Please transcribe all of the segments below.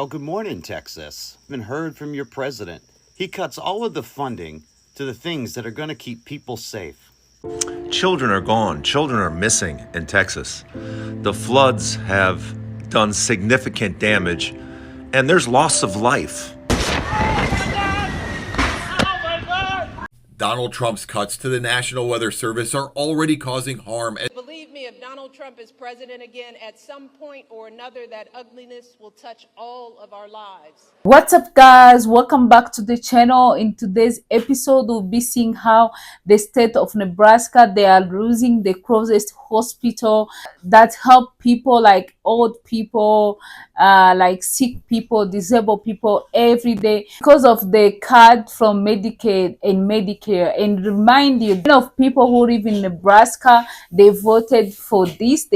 Oh, good morning, Texas. Haven't heard from your president. He cuts all of the funding to the things that are going to keep people safe. Children are gone. Children are missing in Texas. The floods have done significant damage, and there's loss of life. Donald Trump's cuts to the National Weather Service are already causing harm. Believe me, if Donald Trump is president again, at some point or another, that ugliness will touch all of our lives. What's up, guys? Welcome back to the channel. In today's episode, we'll be seeing how the state of Nebraska, they are losing the closest hospital that help people like old people, like sick people, disabled people every day because of the cut from Medicaid and Medicare. And remind you, of people who live in Nebraska, they voted for this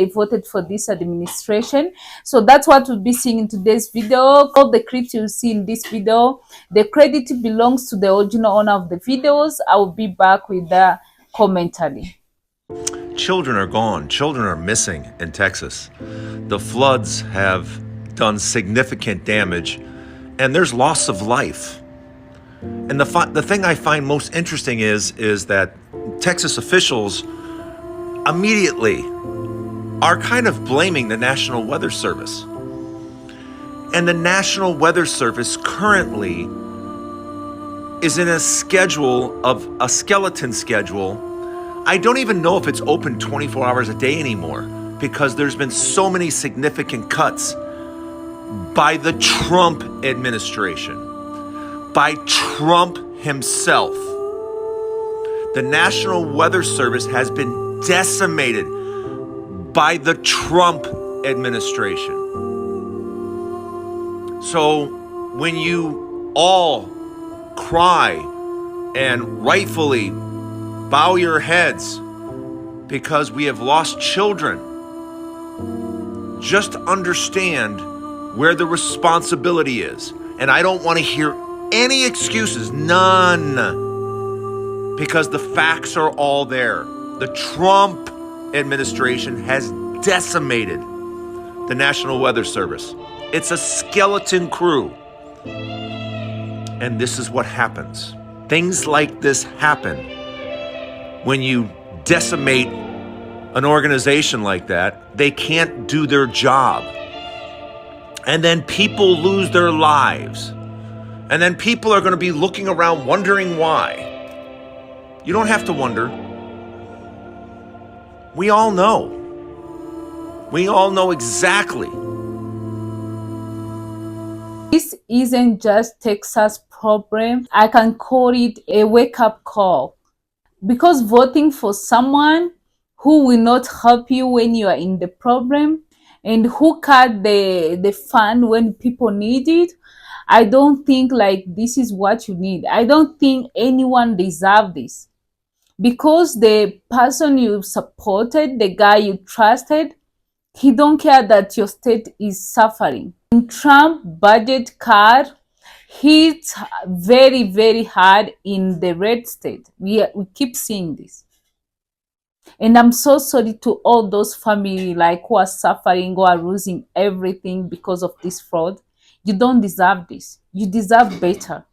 administration. So that's what we'll be seeing in today's video. All the clips you see in this video, the credit belongs to the original owner of the videos. I will be back with the commentary. Children are gone. Children are missing in Texas. The floods have done significant damage, and there's loss of life. And the thing I find most interesting is that Texas officials immediately are kind of blaming the National Weather Service. And the National Weather Service currently is in a skeleton schedule. I don't even know if it's open 24 hours a day anymore because there's been so many significant cuts by the Trump administration, by Trump himself. The National Weather Service has been decimated by the Trump administration. So when you all cry and rightfully bow your heads because we have lost children, just understand where the responsibility is. And I don't want to hear any excuses, none, because the facts are all there. The Trump administration has decimated the National Weather Service. It's a skeleton crew. And this is what happens. Things like this happen when you decimate an organization like that. They can't do their job. And then people lose their lives. And then people are going to be looking around wondering why. You don't have to wonder. We all know. We all know exactly. This isn't just Texas problem. I can call it a wake-up call. Because voting for someone who will not help you when you are in the problem and who cut the fund when people need it, I don't think like this is what you need. I don't think anyone deserves this. Because the person you supported, the guy you trusted, he don't care that your state is suffering. In Trump budget cut hit very, very hard in the red state. We keep seeing this. And I'm so sorry to all those families like who are suffering, who are losing everything because of this fraud. You don't deserve this. You deserve better.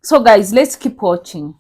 So guys, let's keep watching.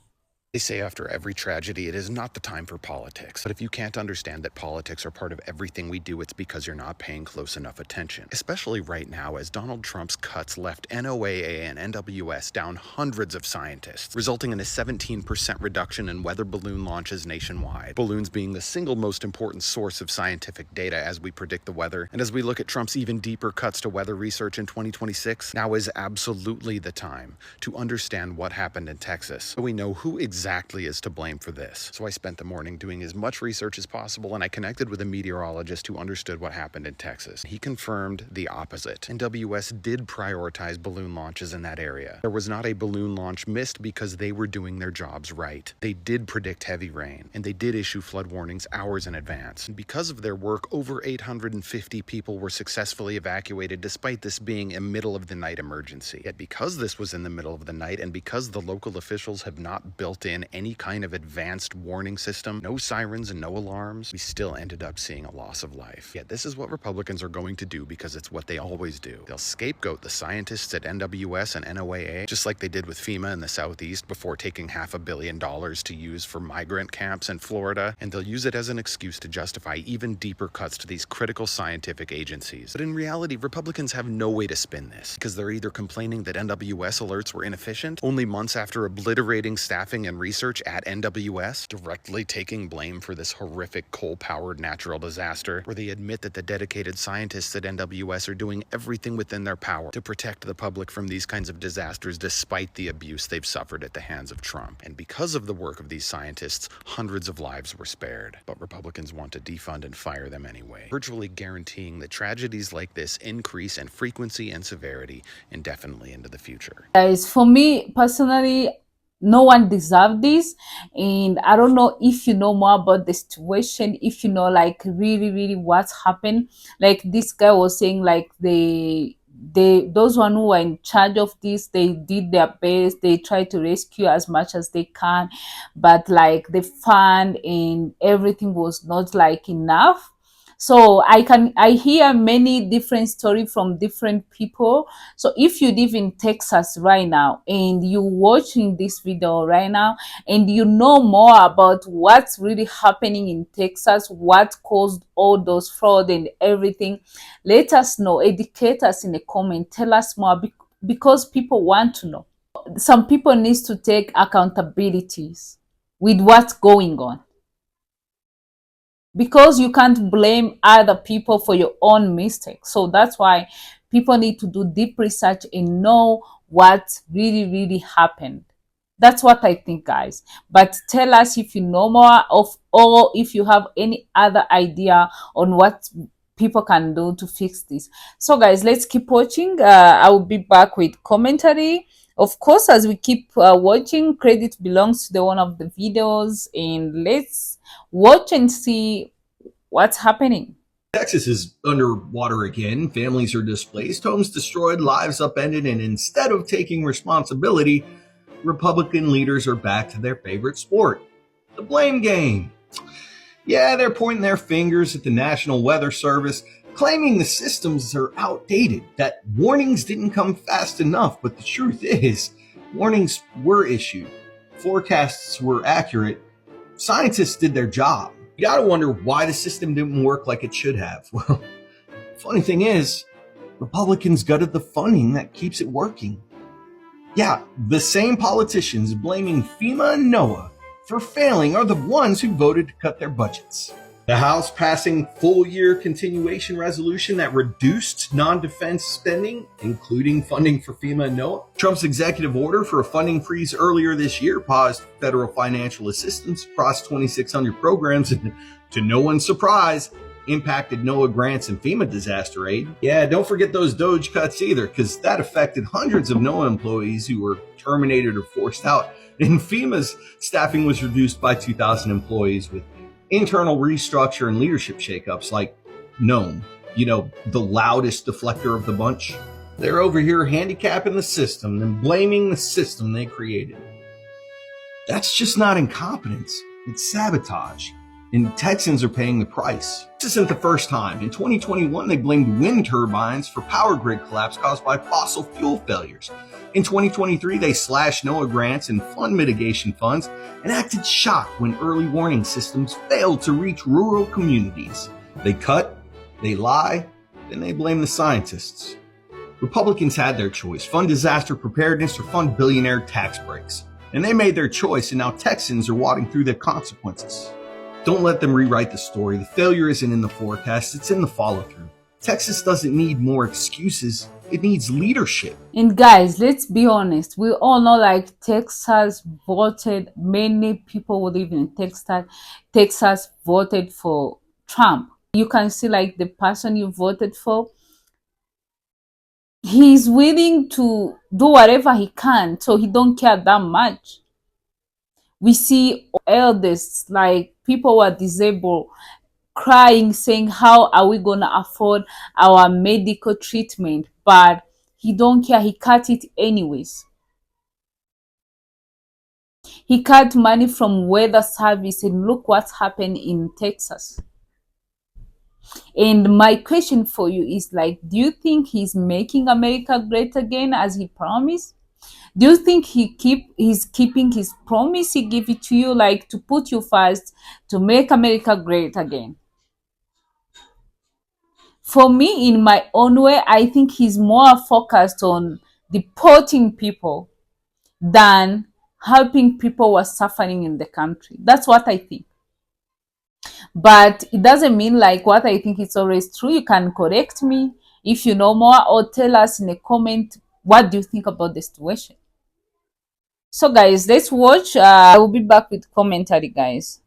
They say after every tragedy, it is not the time for politics. But if you can't understand that politics are part of everything we do, it's because you're not paying close enough attention. Especially right now, as Donald Trump's cuts left NOAA and NWS down hundreds of scientists, resulting in a 17% reduction in weather balloon launches nationwide. Balloons being the single most important source of scientific data as we predict the weather. And as we look at Trump's even deeper cuts to weather research in 2026, now is absolutely the time to understand what happened in Texas, so we know who exactly is to blame for this. So I spent the morning doing as much research as possible, and I connected with a meteorologist who understood what happened in Texas. He confirmed the opposite. NWS did prioritize balloon launches in that area. There was not a balloon launch missed because they were doing their jobs right. They did predict heavy rain, and they did issue flood warnings hours in advance. And because of their work, over 850 people were successfully evacuated despite this being a middle-of-the-night emergency. Yet because this was in the middle of the night, and because the local officials have not built in in any kind of advanced warning system, no sirens and no alarms, we still ended up seeing a loss of life. Yet this is what Republicans are going to do because it's what they always do. They'll scapegoat the scientists at NWS and NOAA, just like they did with FEMA in the Southeast before taking $500 million to use for migrant camps in Florida, and they'll use it as an excuse to justify even deeper cuts to these critical scientific agencies. But in reality, Republicans have no way to spin this, because they're either complaining that NWS alerts were inefficient, only months after obliterating staffing and research at NWS, directly taking blame for this horrific coal-powered natural disaster, where they admit that the dedicated scientists at NWS are doing everything within their power to protect the public from these kinds of disasters despite the abuse they've suffered at the hands of Trump. And because of the work of these scientists, hundreds of lives were spared. But Republicans want to defund and fire them anyway, virtually guaranteeing that tragedies like this increase in frequency and severity indefinitely into the future. Guys, for me personally, no one deserves this, and I don't know if you know more about the situation, if you know like really what's happened. Like this guy was saying, like those one who were in charge of this, they did their best, they tried to rescue as much as they can, but like the fund and everything was not like enough. So I hear many different stories from different people. So if you live in Texas right now and you're watching this video right now and you know more about what's really happening in Texas, what caused all those fraud and everything, let us know, educate us in the comment, tell us more, because people want to know. Some people need to take accountabilities with what's going on, because you can't blame other people for your own mistakes. So that's why people need to do deep research and know what really happened. That's what I think, guys. But tell us if you know more of, or if you have any other idea on what people can do to fix this. So guys, let's keep watching. I will be back with commentary. Of course, as we keep watching, credit belongs to the one of the videos, and let's watch and see what's happening. Texas is underwater again. Families are displaced, homes destroyed, lives upended, and instead of taking responsibility, Republican leaders are back to their favorite sport, the blame game. Yeah, they're pointing their fingers at the National Weather Service, claiming the systems are outdated, that warnings didn't come fast enough. But the truth is, warnings were issued, forecasts were accurate, scientists did their job. You gotta wonder why the system didn't work like it should have. Well, funny thing is, Republicans gutted the funding that keeps it working. Yeah, the same politicians blaming FEMA and NOAA for failing are the ones who voted to cut their budgets. The House passing full-year continuation resolution that reduced non-defense spending, including funding for FEMA and NOAA. Trump's executive order for a funding freeze earlier this year paused federal financial assistance across 2,600 programs, and to no one's surprise, impacted NOAA grants and FEMA disaster aid. Yeah, don't forget those DOGE cuts either, because that affected hundreds of NOAA employees who were terminated or forced out. And FEMA's staffing was reduced by 2,000 employees with internal restructure and leadership shakeups like Gnome, the loudest deflector of the bunch. They're over here handicapping the system and blaming the system they created. That's just not incompetence, it's sabotage. And Texans are paying the price. This isn't the first time. In 2021, they blamed wind turbines for power grid collapse caused by fossil fuel failures. In 2023, they slashed NOAA grants and flood mitigation funds and acted shocked when early warning systems failed to reach rural communities. They cut, they lie, then they blame the scientists. Republicans had their choice: fund disaster preparedness or fund billionaire tax breaks. And they made their choice, and now Texans are wading through the consequences. Don't let them rewrite the story. The failure isn't in the forecast, it's in the follow-through. Texas doesn't need more excuses, it needs leadership. And guys, let's be honest, we all know like Texas voted, many people who live in Texas voted for Trump. You can see like the person you voted for, he's willing to do whatever he can, so he don't care that much. We see elders, like people who are disabled, crying, saying, how are we going to afford our medical treatment? But he don't care, he cut it anyways. He cut money from weather service, and look what's happened in Texas. And my question for you is like, do you think he's making America great again as he promised? Do you think he's keeping his promise he gave it to you, like to put you first, to make America great again? For me, in my own way, I think he's more focused on deporting people than helping people who are suffering in the country. That's what I think. But it doesn't mean like what I think is always true. You can correct me if you know more, or tell us in a comment what do you think about the situation. So guys, let's watch. I will be back with commentary, guys.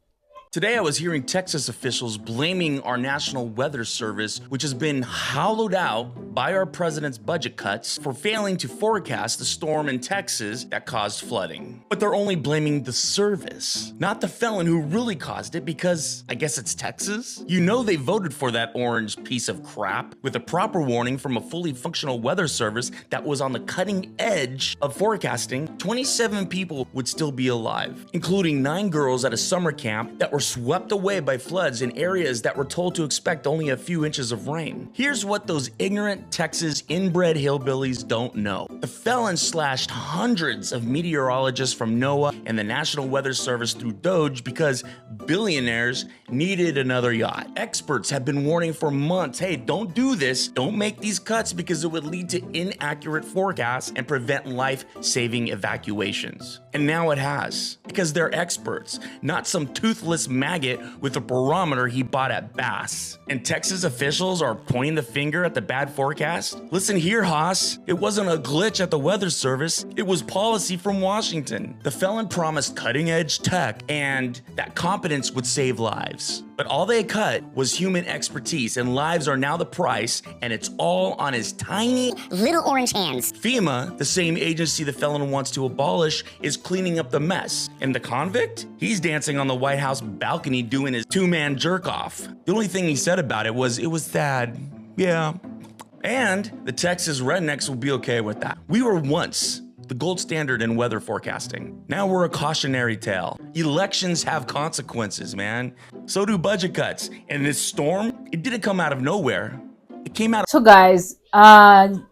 Today I was hearing Texas officials blaming our National Weather Service, which has been hollowed out by our president's budget cuts, for failing to forecast the storm in Texas that caused flooding. But they're only blaming the service, not the felon who really caused it, because I guess it's Texas? You know they voted for that orange piece of crap with a proper warning from a fully functional weather service that was on the cutting edge of forecasting. 27 people would still be alive, including 9 girls at a summer camp that were swept away by floods in areas that were told to expect only a few inches of rain. Here's what those ignorant Texas inbred hillbillies don't know. The felon slashed hundreds of meteorologists from NOAA and the National Weather Service through Doge because billionaires needed another yacht. Experts have been warning for months, hey, don't do this, don't make these cuts because it would lead to inaccurate forecasts and prevent life-saving evacuations. And now it has, because they're experts, not some toothless maggot with a barometer he bought at Bass. And Texas officials are pointing the finger at the bad forecast? Listen here, Haas. It wasn't a glitch at the Weather Service. It was policy from Washington. The felon promised cutting-edge tech and that competence would save lives. But all they cut was human expertise, and lives are now the price, and it's all on his tiny little orange hands. FEMA, the same agency the felon wants to abolish, is cleaning up the mess. And the convict? He's dancing on the White House balcony doing his 2-man jerk-off. The only thing he said about it was sad. Yeah. And the Texas rednecks will be okay with that. We were once the gold standard in weather forecasting. Now we're a cautionary tale. Elections have consequences, man. So do budget cuts. And this storm, it didn't come out of nowhere. It came out. So guys,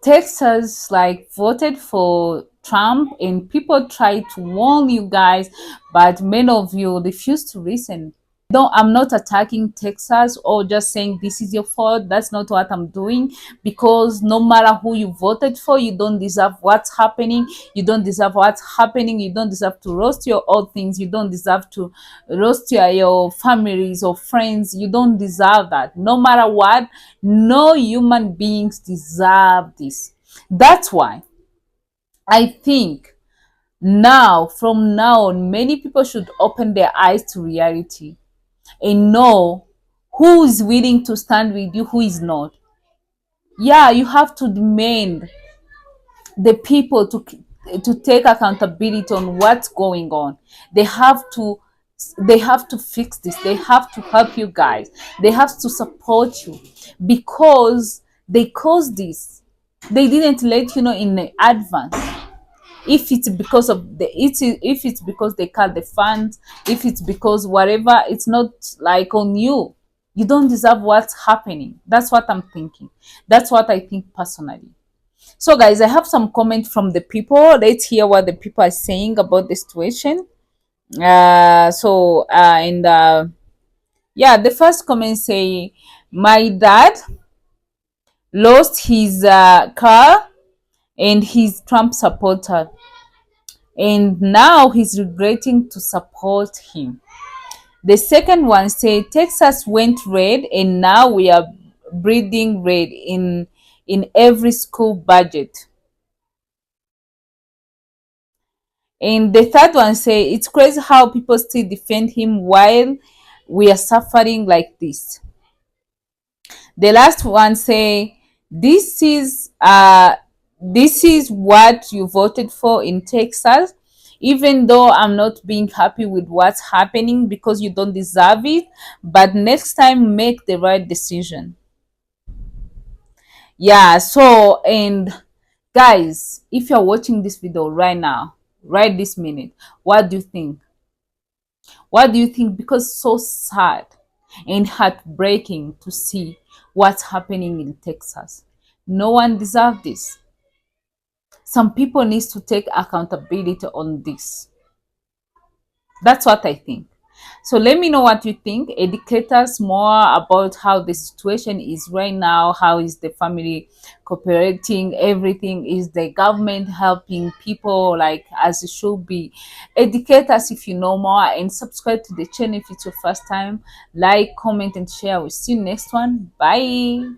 Texas like voted for Trump, and people try to warn you guys, but many of you refuse to listen. I'm not attacking Texas or just saying this is your fault. That's not what I'm doing, because no matter who you voted for, you don't deserve what's happening. You don't deserve what's happening. You don't deserve to roast your old things. You don't deserve to roast your families or friends. You don't deserve that. No matter what, no human beings deserve this. That's why I think from now on, many people should open their eyes to reality and know who is willing to stand with you, who is not. Yeah, you have to demand the people to take accountability on what's going on. They have to fix this. They have to help you guys. They have to support you, because they caused this. They didn't let you know in advance. If it's because if it's because they cut the funds, if it's because whatever, it's not like on you. You don't deserve what's happening. That's what I'm thinking. That's what I think personally. So guys, I have some comments from the people. Let's hear what the people are saying about the situation. Yeah, the first comment say, my dad lost his car and he's Trump supporter, and now he's regretting to support him. The second one say, Texas went red and now we are breathing red in every school budget. And the third one say, it's crazy how people still defend him while we are suffering like this. The last one say, this is what you voted for in Texas, even though I'm not being happy with what's happening because you don't deserve it, but next time make the right decision. Yeah, so, and guys, if you're watching this video right now, right this minute. What do you think? What do you think? Because so sad and heartbreaking to see what's happening in Texas. No one deserves this. Some people need to take accountability on this. That's what I think. So let me know what you think. Educate us more about how the situation is right now. How is the family cooperating? Everything, is the government helping people like as it should be? Educate us if you know more, and subscribe to the channel if it's your first time. Like, comment, and share. We'll see you next one. Bye.